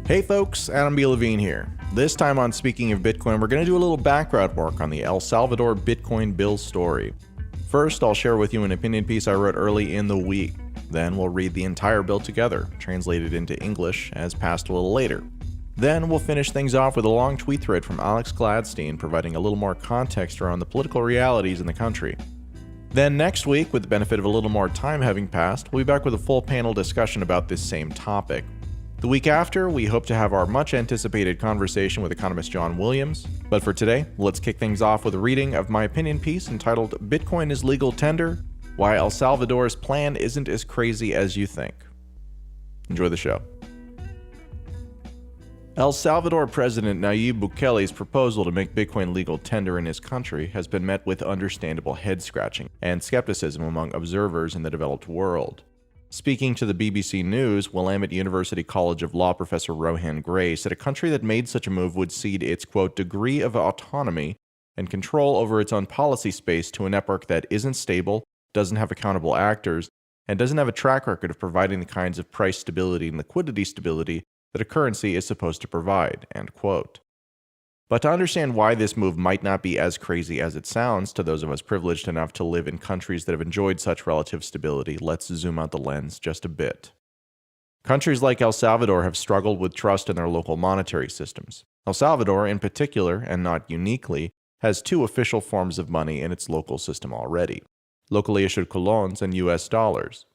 Hey folks, Adam B. Levine here. This time on Speaking of Bitcoin, we're going to do a little background work on the El Salvador Bitcoin bill story. First, I'll share with you an opinion piece I wrote early in the week. Then we'll read the entire bill together, translated into English, as passed a little later. Then we'll finish things off with a long tweet thread from Alex Gladstein providing a little more context around the political realities in the country. Then next week, with the benefit of a little more time having passed, we'll be back with a full panel discussion about this same topic. The week after, we hope to have our much-anticipated conversation with economist John Williams. But for today, let's kick things off with a reading of my opinion piece entitled Bitcoin is Legal Tender: Why El Salvador's Plan Isn't as Crazy as You Think. Enjoy the show. El Salvador President Nayib Bukele's proposal to make Bitcoin legal tender in his country has been met with understandable head-scratching and skepticism among observers in the developed world. Speaking to the BBC News, Willamette University College of Law professor Rohan Gray said a country that made such a move would cede its, quote, degree of autonomy and control over its own policy space to a network that isn't stable, doesn't have accountable actors, and doesn't have a track record of providing the kinds of price stability and liquidity stability that a currency is supposed to provide, end quote. But to understand why this move might not be as crazy as it sounds to those of us privileged enough to live in countries that have enjoyed such relative stability, let's zoom out the lens just a bit. Countries like El Salvador have struggled with trust in their local monetary systems. El Salvador, in particular, and not uniquely, has two official forms of money in its local system already: locally issued colons and US dollars.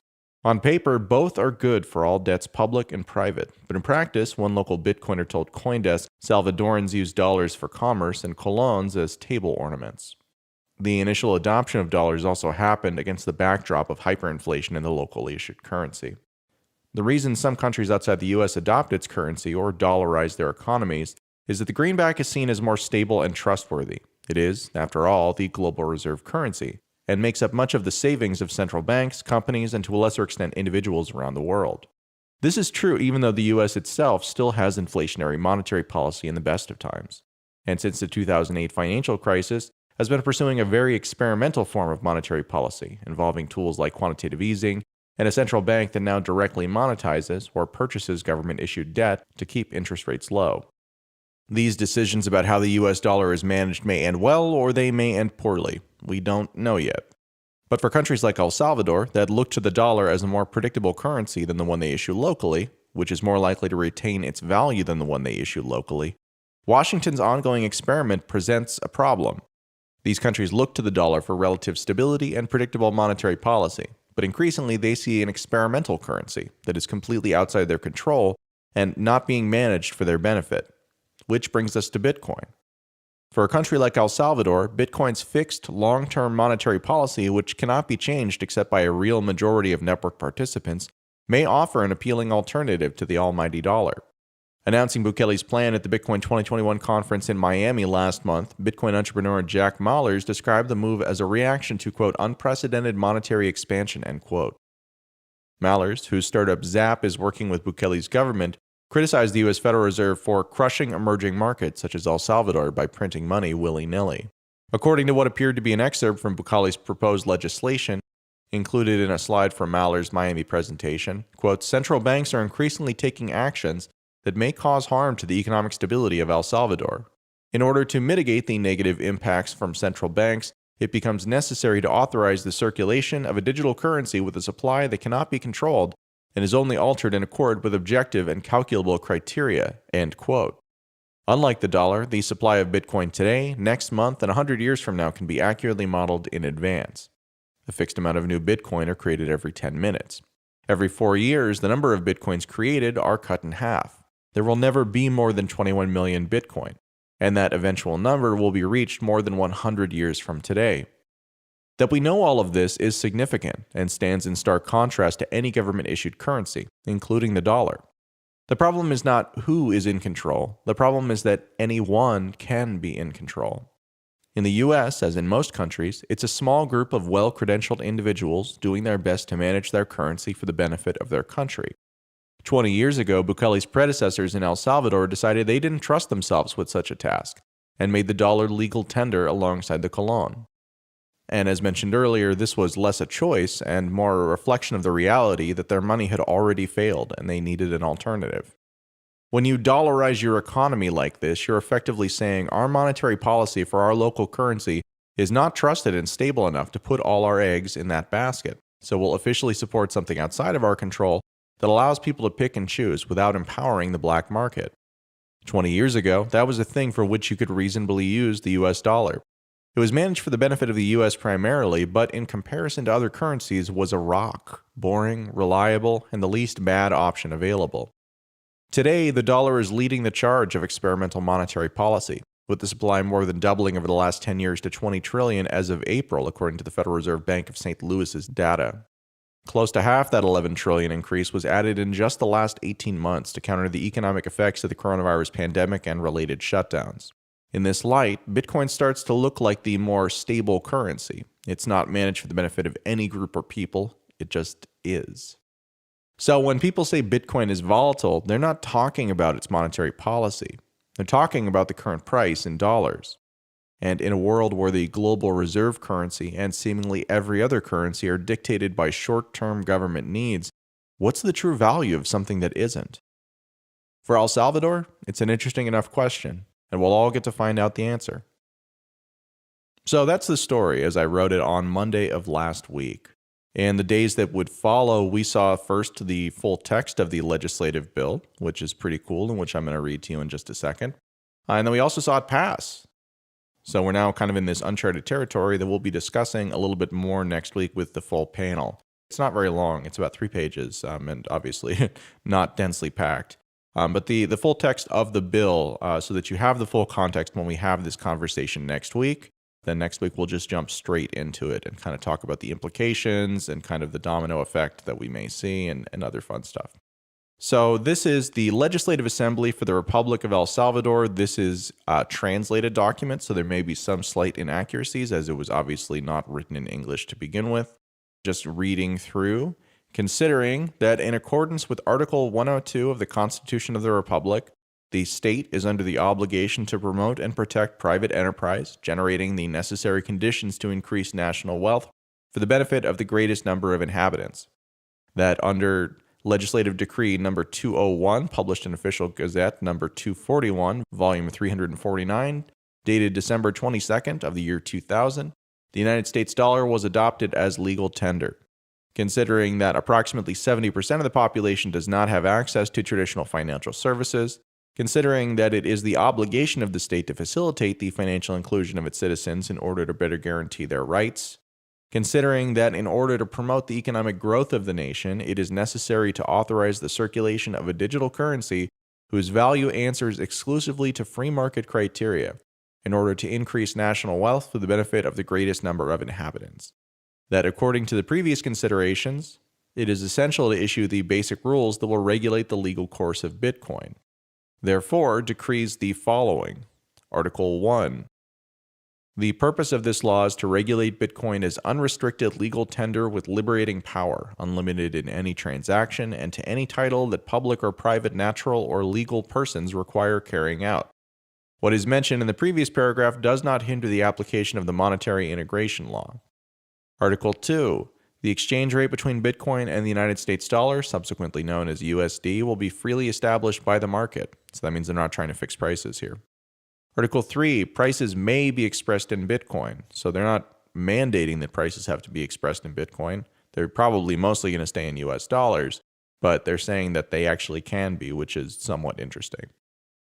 On paper, both are good for all debts public and private, but in practice, one local Bitcoiner told CoinDesk Salvadorans use dollars for commerce and colons as table ornaments. The initial adoption of dollars also happened against the backdrop of hyperinflation in the locally issued currency. The reason some countries outside the US adopt its currency or dollarize their economies is that the greenback is seen as more stable and trustworthy. It is, after all, the global reserve currency, and makes up much of the savings of central banks, companies, and to a lesser extent individuals around the world. This is true even though the US itself still has inflationary monetary policy in the best of times, and since the 2008 financial crisis, has been pursuing a very experimental form of monetary policy involving tools like quantitative easing and a central bank that now directly monetizes or purchases government-issued debt to keep interest rates low. These decisions about how the US dollar is managed may end well or they may end poorly. We don't know yet. But for countries like El Salvador that look to the dollar as a more predictable currency than the one they issue locally, which is more likely to retain its value than the one they issue locally, Washington's ongoing experiment presents a problem. These countries look to the dollar for relative stability and predictable monetary policy, but increasingly they see an experimental currency that is completely outside their control and not being managed for their benefit. Which brings us to Bitcoin. For a country like El Salvador, Bitcoin's fixed, long-term monetary policy, which cannot be changed except by a real majority of network participants, may offer an appealing alternative to the almighty dollar. Announcing Bukele's plan at the Bitcoin 2021 conference in Miami last month, Bitcoin entrepreneur Jack Mallers described the move as a reaction to, quote, unprecedented monetary expansion, end quote. Mallers, whose startup Zap is working with Bukele's government, criticized the U.S. Federal Reserve for crushing emerging markets such as El Salvador by printing money willy-nilly. According to what appeared to be an excerpt from Bukele's proposed legislation, included in a slide from Maller's Miami presentation, quote, central banks are increasingly taking actions that may cause harm to the economic stability of El Salvador. In order to mitigate the negative impacts from central banks, it becomes necessary to authorize the circulation of a digital currency with a supply that cannot be controlled and is only altered in accord with objective and calculable criteria, end quote. Unlike the dollar, the supply of Bitcoin today, next month, and 100 years from now can be accurately modeled in advance. A fixed amount of new Bitcoin are created every 10 minutes. Every 4 years, the number of Bitcoins created are cut in half. There will never be more than 21 million Bitcoin, and that eventual number will be reached more than 100 years from today. That we know all of this is significant and stands in stark contrast to any government-issued currency, including the dollar. The problem is not who is in control. The problem is that anyone can be in control. In the US, as in most countries, it's a small group of well-credentialed individuals doing their best to manage their currency for the benefit of their country. 20 years ago, Bukele's predecessors in El Salvador decided they didn't trust themselves with such a task and made the dollar legal tender alongside the colon. And as mentioned earlier, this was less a choice and more a reflection of the reality that their money had already failed and they needed an alternative. When you dollarize your economy like this, you're effectively saying our monetary policy for our local currency is not trusted and stable enough to put all our eggs in that basket. So we'll officially support something outside of our control that allows people to pick and choose without empowering the black market. 20 years ago, that was a thing for which you could reasonably use the US dollar. It was managed for the benefit of the US primarily, but in comparison to other currencies was a rock, boring, reliable, and the least bad option available. Today, the dollar is leading the charge of experimental monetary policy, with the supply more than doubling over the last 10 years to 20 trillion as of April, according to the Federal Reserve Bank of St. Louis's data. Close to half that 11 trillion increase was added in just the last 18 months to counter the economic effects of the coronavirus pandemic and related shutdowns. In this light, Bitcoin starts to look like the more stable currency. It's not managed for the benefit of any group or people, it just is. So when people say Bitcoin is volatile, they're not talking about its monetary policy. They're talking about the current price in dollars. And in a world where the global reserve currency and seemingly every other currency are dictated by short-term government needs, what's the true value of something that isn't? For El Salvador, it's an interesting enough question, and we'll all get to find out the answer. So that's the story as I wrote it on Monday of last week. In the days that would follow, we saw first the full text of the legislative bill, which is pretty cool, and which I'm going to read to you in just a second. And then we also saw it pass. So we're now kind of in this uncharted territory that we'll be discussing a little bit more next week with the full panel. It's not very long. It's about 3 pages, and obviously not densely packed. But the full text of the bill, so that you have the full context when we have this conversation next week. Then next week, we'll just jump straight into it and kind of talk about the implications and kind of the domino effect that we may see and other fun stuff. So this is the Legislative Assembly for the Republic of El Salvador. This is a translated document, so there may be some slight inaccuracies as it was obviously not written in English to begin with. Just reading through, considering that in accordance with Article 102 of the Constitution of the Republic, the state is under the obligation to promote and protect private enterprise, generating the necessary conditions to increase national wealth for the benefit of the greatest number of inhabitants. That under Legislative Decree number 201, published in Official Gazette number 241, volume 349, dated December 22nd of the year 2000, the United States dollar was adopted as legal tender. Considering that approximately 70% of the population does not have access to traditional financial services, considering that it is the obligation of the state to facilitate the financial inclusion of its citizens in order to better guarantee their rights, considering that in order to promote the economic growth of the nation, it is necessary to authorize the circulation of a digital currency whose value answers exclusively to free market criteria, in order to increase national wealth for the benefit of the greatest number of inhabitants. That according to the previous considerations, it is essential to issue the basic rules that will regulate the legal course of Bitcoin. Therefore, decrees the following. Article 1. The purpose of this law is to regulate Bitcoin as unrestricted legal tender with liberating power, unlimited in any transaction, and to any title that public or private natural or legal persons require carrying out. What is mentioned in the previous paragraph does not hinder the application of the monetary integration law. Article 2. The exchange rate between Bitcoin and the United States dollar, subsequently known as USD, will be freely established by the market. So that means they're not trying to fix prices here. Article 3, prices may be expressed in Bitcoin. So they're not mandating that prices have to be expressed in Bitcoin. They're probably mostly going to stay in US dollars, but they're saying that they actually can be, which is somewhat interesting.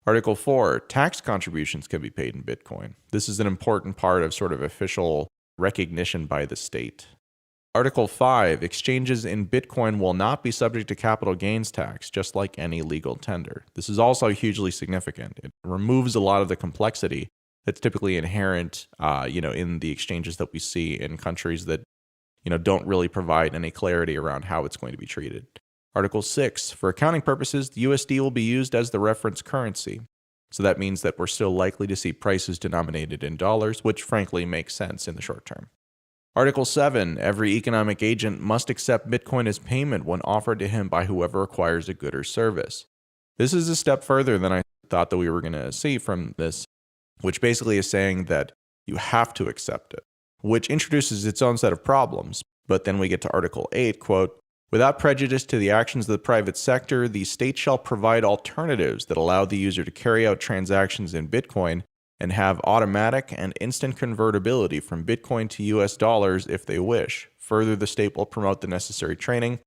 Article 4, tax contributions can be paid in Bitcoin. This is an important part of sort of official recognition by the state. Article 5, exchanges in Bitcoin will not be subject to capital gains tax, just like any legal tender. This is also hugely significant. It removes a lot of the complexity that's typically inherent, in the exchanges that we see in countries that, don't really provide any clarity around how it's going to be treated. Article 6, for accounting purposes, the USD will be used as the reference currency. So that means that we're still likely to see prices denominated in dollars, which frankly makes sense in the short term. Article 7, every economic agent must accept Bitcoin as payment when offered to him by whoever acquires a good or service. This is a step further than I thought that we were going to see from this, which basically is saying that you have to accept it, which introduces its own set of problems. But then we get to Article 8, quote, Without prejudice to the actions of the private sector, the state shall provide alternatives that allow the user to carry out transactions in Bitcoin and have automatic and instant convertibility from Bitcoin to US dollars if they wish. Further, the state will promote the necessary training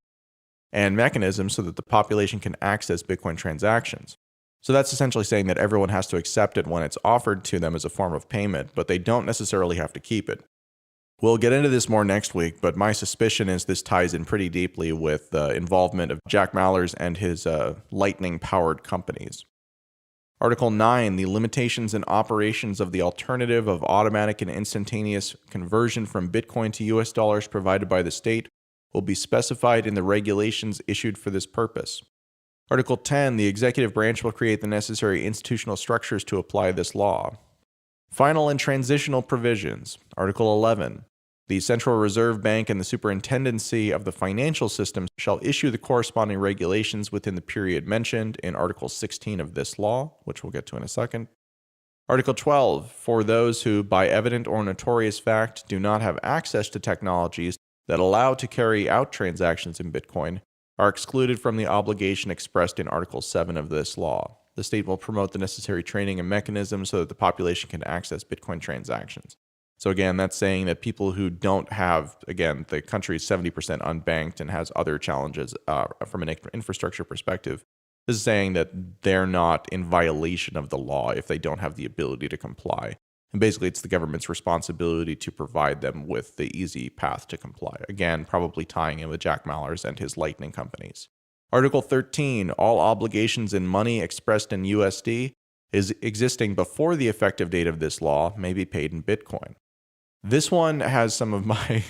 and mechanisms so that the population can access Bitcoin transactions. So that's essentially saying that everyone has to accept it when it's offered to them as a form of payment, but they don't necessarily have to keep it. We'll get into this more next week, but my suspicion is this ties in pretty deeply with the involvement of Jack Mallers and his Lightning-powered companies. Article 9, the limitations and operations of the alternative of automatic and instantaneous conversion from Bitcoin to US dollars provided by the state will be specified in the regulations issued for this purpose. Article 10, the executive branch will create the necessary institutional structures to apply this law. Final and transitional provisions. Article 11. The Central Reserve Bank and the Superintendency of the Financial System shall issue the corresponding regulations within the period mentioned in Article 16 of this law, which we'll get to in a second. Article 12. For those who, by evident or notorious fact, do not have access to technologies that allow to carry out transactions in Bitcoin, are excluded from the obligation expressed in Article 7 of this law. The state will promote the necessary training and mechanisms so that the population can access Bitcoin transactions. So again, that's saying that people who don't have, again, the country is 70% unbanked and has other challenges from an infrastructure perspective. This is saying that they're not in violation of the law if they don't have the ability to comply. And basically, it's the government's responsibility to provide them with the easy path to comply. Again, probably tying in with Jack Mallers and his Lightning companies. Article 13, all obligations in money expressed in USD is existing before the effective date of this law may be paid in Bitcoin. This one has some of my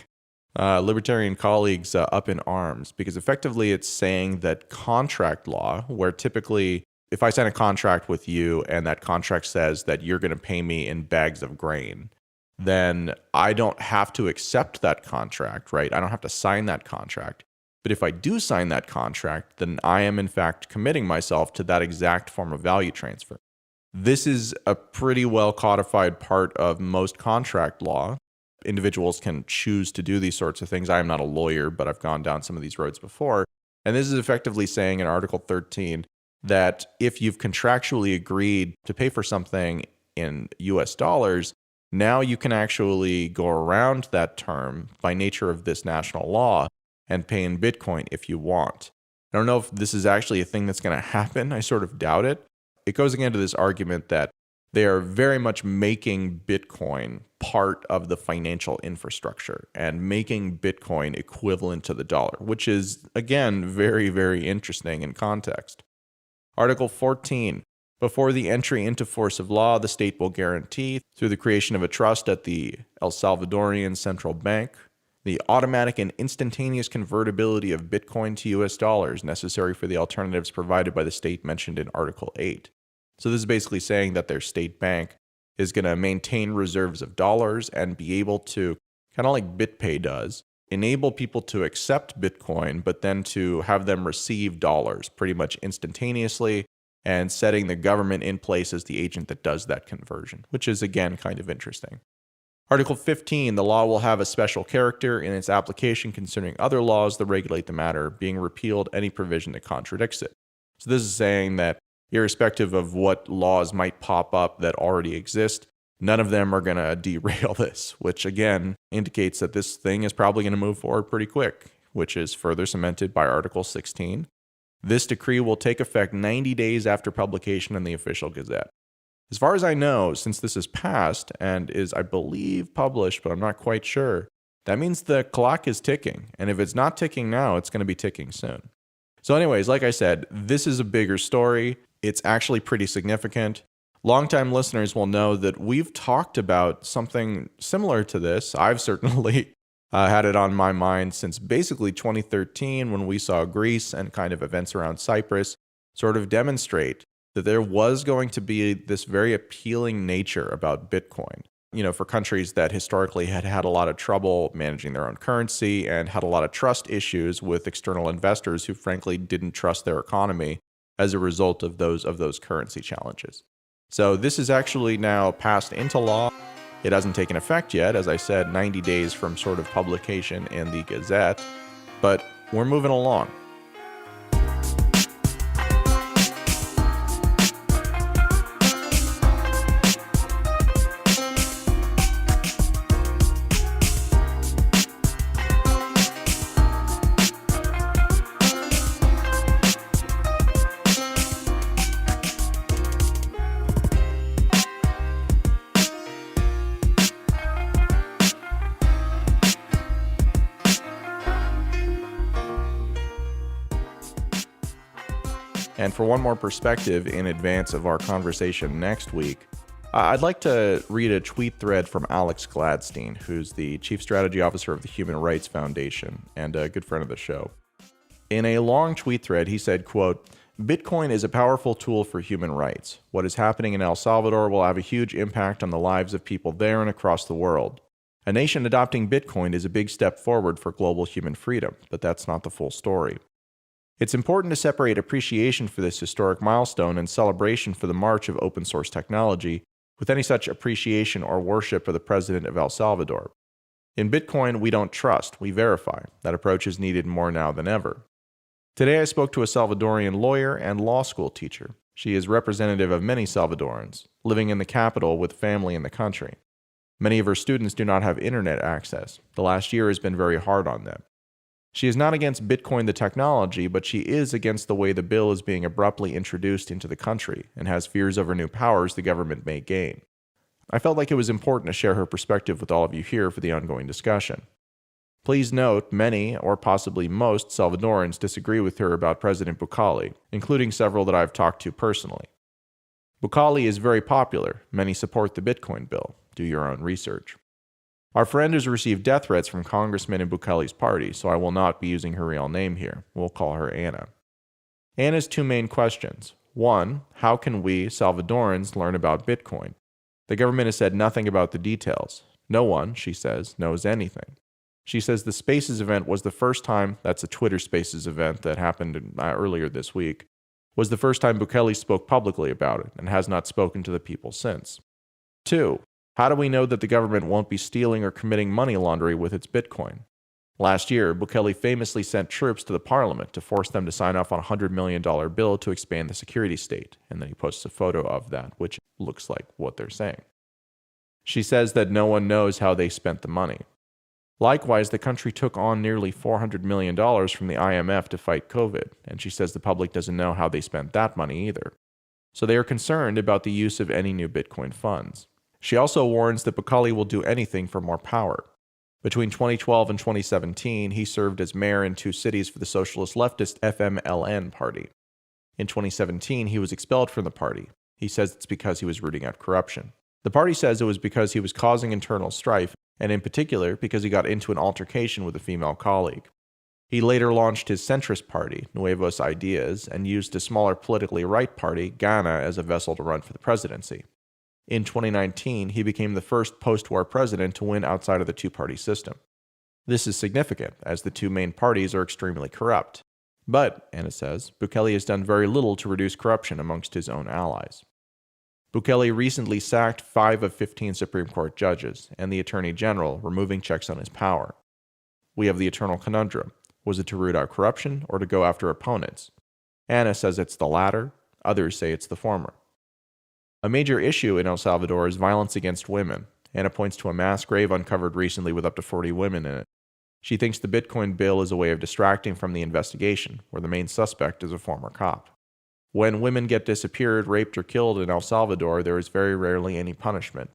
libertarian colleagues up in arms because effectively it's saying that contract law, where typically if I sign a contract with you and that contract says that you're going to pay me in bags of grain, then I don't have to accept that contract, right? I don't have to sign that contract. But if I do sign that contract, then I am in fact committing myself to that exact form of value transfer. This is a pretty well codified part of most contract law. Individuals can choose to do these sorts of things. I am not a lawyer, but I've gone down some of these roads before. And this is effectively saying in Article 13 that if you've contractually agreed to pay for something in US dollars, now you can actually go around that term by nature of this national law and pay in Bitcoin if you want. I don't know if this is actually a thing that's going to happen. I sort of doubt it. It goes again to this argument that they are very much making Bitcoin part of the financial infrastructure and making Bitcoin equivalent to the dollar, which is, again, very, very interesting in context. Article 14. Before the entry into force of law, the state will guarantee, through the creation of a trust at the El Salvadorian Central Bank, the automatic and instantaneous convertibility of Bitcoin to US dollars necessary for the alternatives provided by the state mentioned in Article 8. So this is basically saying that their state bank is going to maintain reserves of dollars and be able to, kind of like BitPay does, enable people to accept Bitcoin, but then to have them receive dollars pretty much instantaneously, and setting the government in place as the agent that does that conversion, which is, again, kind of interesting. Article 15, the law will have a special character in its application concerning other laws that regulate the matter, being repealed any provision that contradicts it. So this is saying that irrespective of what laws might pop up that already exist, none of them are going to derail this, which again indicates that this thing is probably going to move forward pretty quick, which is further cemented by Article 16. This decree will take effect 90 days after publication in the official Gazette. As far as I know, since this is passed and is, I believe, published, but I'm not quite sure, that means the clock is ticking. And if it's not ticking now, it's going to be ticking soon. So anyways, like I said, this is a bigger story. It's actually pretty significant. Longtime listeners will know that we've talked about something similar to this. I've certainly had it on my mind since basically 2013 when we saw Greece and kind of events around Cyprus sort of demonstrate that there was going to be this very appealing nature about Bitcoin. You know, for countries that historically had had a lot of trouble managing their own currency and had a lot of trust issues with external investors who frankly didn't trust their economy as a result of those currency challenges. So this is actually now passed into law. It hasn't taken effect yet, as I said, 90 days from sort of publication in the Gazette. But we're moving along. And for one more perspective in advance of our conversation next week, I'd like to read a tweet thread from Alex Gladstein, who's the Chief Strategy Officer of the Human Rights Foundation and a good friend of the show. In a long tweet thread, he said, quote, "Bitcoin is a powerful tool for human rights. What is happening in El Salvador will have a huge impact on the lives of people there and across the world. A nation adopting Bitcoin is a big step forward for global human freedom, but that's not the full story. It's important to separate appreciation for this historic milestone and celebration for the march of open source technology with any such appreciation or worship of the president of El Salvador. In Bitcoin, we don't trust, we verify. That approach is needed more now than ever. Today I spoke to a Salvadorian lawyer and law school teacher. She is representative of many Salvadorans, living in the capital with family in the country. Many of her students do not have internet access. The last year has been very hard on them. She is not against Bitcoin the technology, but she is against the way the bill is being abruptly introduced into the country and has fears over new powers the government may gain. I felt like it was important to share her perspective with all of you here for the ongoing discussion. Please note, many, or possibly most, Salvadorans disagree with her about President Bukele, including several that I've talked to personally. Bukele is very popular. Many support the Bitcoin bill. Do your own research. Our friend has received death threats from congressmen in Bukele's party, so I will not be using her real name here. We'll call her Anna. Anna's two main questions. One, how can we, Salvadorans, learn about Bitcoin? The government has said nothing about the details. No one, she says, knows anything. She says the Spaces event was the first time, that's a Twitter Spaces event that happened earlier this week, was the first time Bukele spoke publicly about it and has not spoken to the people since. Two, how do we know that the government won't be stealing or committing money laundering with its Bitcoin? Last year, Bukele famously sent troops to the parliament to force them to sign off on a $100 million bill to expand the security state, and then he posts a photo of that, which looks like what they're saying. She says that no one knows how they spent the money. Likewise, the country took on nearly $400 million from the IMF to fight COVID, and she says the public doesn't know how they spent that money either. So they are concerned about the use of any new Bitcoin funds. She also warns that Bukele will do anything for more power. Between 2012 and 2017, he served as mayor in 2 cities for the socialist leftist FMLN party. In 2017, he was expelled from the party. He says it's because he was rooting out corruption. The party says it was because he was causing internal strife, and in particular because he got into an altercation with a female colleague. He later launched his centrist party, Nuevos Ideas, and used a smaller politically right party, Ghana, as a vessel to run for the presidency. In 2019, he became the first post-war president to win outside of the two-party system. This is significant, as the two main parties are extremely corrupt. But, Anna says, Bukele has done very little to reduce corruption amongst his own allies. Bukele recently sacked 5 of 15 Supreme Court judges and the Attorney General, removing checks on his power. We have the eternal conundrum. Was it to root out corruption or to go after opponents? Anna says it's the latter. Others say it's the former. A major issue in El Salvador is violence against women. Anna points to a mass grave uncovered recently with up to 40 women in it. She thinks the Bitcoin bill is a way of distracting from the investigation, where the main suspect is a former cop. When women get disappeared, raped, or killed in El Salvador, there is very rarely any punishment.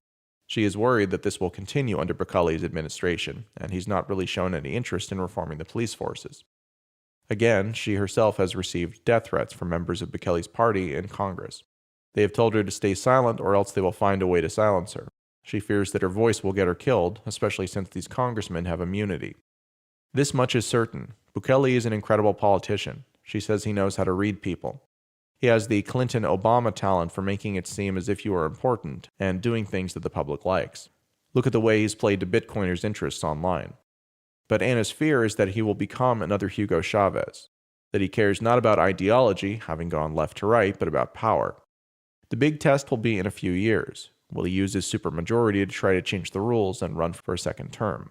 She is worried that this will continue under Bukele's administration, and he's not really shown any interest in reforming the police forces. Again, she herself has received death threats from members of Bukele's party in Congress. They have told her to stay silent or else they will find a way to silence her. She fears that her voice will get her killed, especially since these congressmen have immunity. This much is certain. Bukele is an incredible politician. She says he knows how to read people. He has the Clinton-Obama talent for making it seem as if you are important and doing things that the public likes. Look at the way he's played to Bitcoiners' interests online. But Anna's fear is that he will become another Hugo Chavez, that he cares not about ideology, having gone left to right, but about power. The big test will be in a few years. Will he use his supermajority to try to change the rules and run for a second term?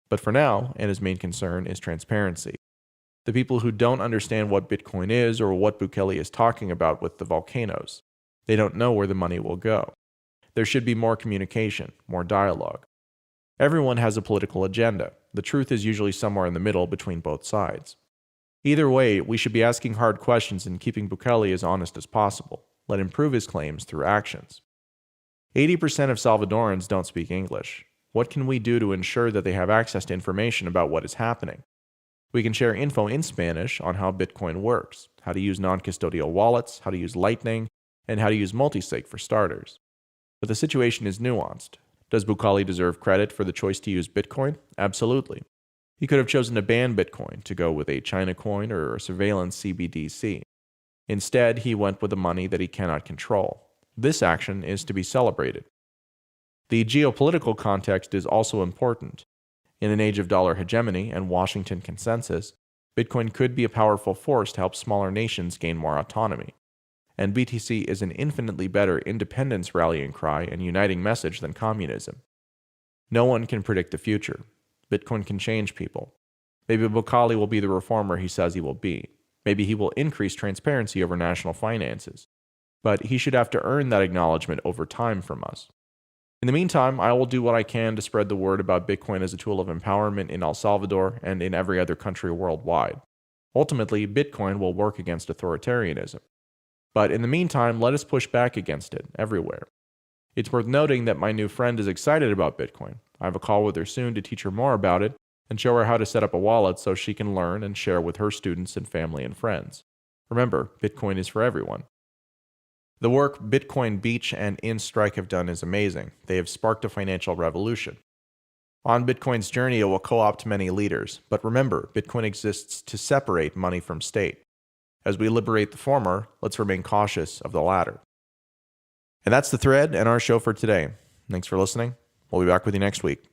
But for now, Anna's main concern is transparency. The people who don't understand what Bitcoin is or what Bukele is talking about with the volcanoes. They don't know where the money will go. There should be more communication, more dialogue. Everyone has a political agenda. The truth is usually somewhere in the middle between both sides. Either way, we should be asking hard questions and keeping Bukele as honest as possible. Let him prove his claims through actions. 80% of Salvadorans don't speak English. What can we do to ensure that they have access to information about what is happening? We can share info in Spanish on how Bitcoin works, how to use non-custodial wallets, how to use Lightning, and how to use multisig for starters. But the situation is nuanced. Does Bukele deserve credit for the choice to use Bitcoin? Absolutely. He could have chosen to ban Bitcoin to go with a China coin or a surveillance CBDC. Instead, he went with the money that he cannot control. This action is to be celebrated. The geopolitical context is also important. In an age of dollar hegemony and Washington consensus, Bitcoin could be a powerful force to help smaller nations gain more autonomy. And BTC is an infinitely better independence rallying cry and uniting message than communism. No one can predict the future. Bitcoin can change people. Maybe Bukele will be the reformer he says he will be. Maybe he will increase transparency over national finances. But he should have to earn that acknowledgement over time from us. In the meantime, I will do what I can to spread the word about Bitcoin as a tool of empowerment in El Salvador and in every other country worldwide. Ultimately, Bitcoin will work against authoritarianism. But in the meantime, let us push back against it everywhere. It's worth noting that my new friend is excited about Bitcoin. I have a call with her soon to teach her more about it and show her how to set up a wallet so she can learn and share with her students and family and friends. Remember, Bitcoin is for everyone. The work Bitcoin Beach and InStrike have done is amazing. They have sparked a financial revolution. On Bitcoin's journey, it will co-opt many leaders. But remember, Bitcoin exists to separate money from state. As we liberate the former, let's remain cautious of the latter. And that's the thread and our show for today. Thanks for listening. We'll be back with you next week.